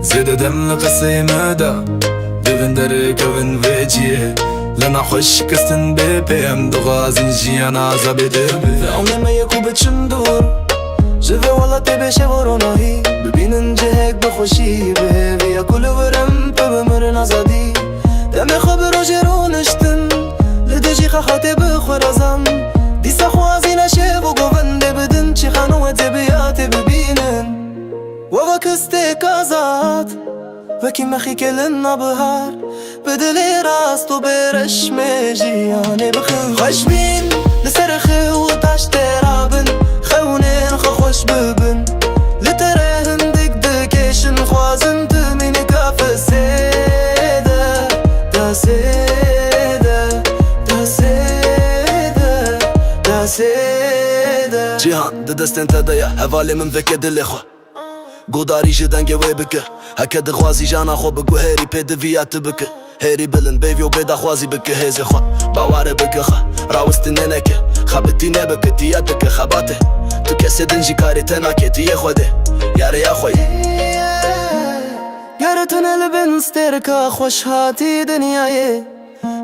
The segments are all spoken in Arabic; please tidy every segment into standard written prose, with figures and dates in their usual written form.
زيادة دم لقصي مدى دفن در كوين فيجيه لنا خوش كستن بيبي ام دغازن جيانا زابي دبي في عمري ما يكو بتشندور جفه والله تبي شوروناهي ببینن جهك بخوشي بهويا كل ورم بمر نزادي دم خبر جرونشتن لدجي خاطي بخرزم ديسا خوازي نشيب وقوفن بدن چي خانو تبيات ببینن ووكستي كازات وكي مخي كلنا بهار بدلي راستو برش مجياني بخن خشبين لسرخي وطاش ترابن خونين خوش ببن لترهن دك دكيشن خوازن تمين كاف سيدة دا سيدة دا سيدة دا سيدة جيهان ددستن تدايا هفالي من ذكي دلي خو قداري جدن قوي بك هكا دخوازي جانا خو بك وهيري بيدفيات بك هيري بلن بيفيو بيدا خوازي بك هيزي خو باواري بك خا راوستن نك خابتي نبك دياتك خباته تو کسی دنجی کاری تناکی تیه خوده یاره یا خوی یاره تنه لبن سترکا خوش هاتی دنیای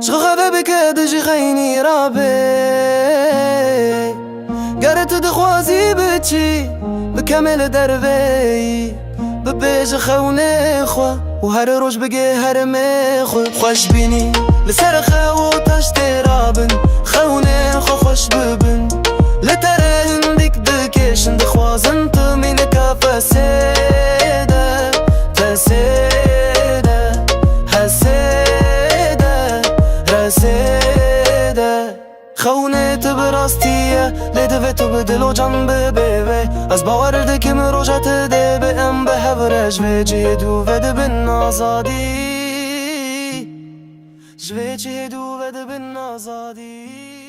شغفه بکه دجی خینی رابه یاره تو دخوازی بچی بکمل دروی ببیج خونه خوا و هر روش بگه هر میخو خوش بینی لسرخه و تاش ترابن خونه خو خوش ببن لترهن ديك دكيشن دخوازن تمين كافة سيدة تسيدة هسيدة رسيدة خونت براستية لدفتو بدلو جنب بيبي از باوردك مروجات ديبي ام بهفرج جيدو ود بالنازادي جوي جيدو ود بالنازادي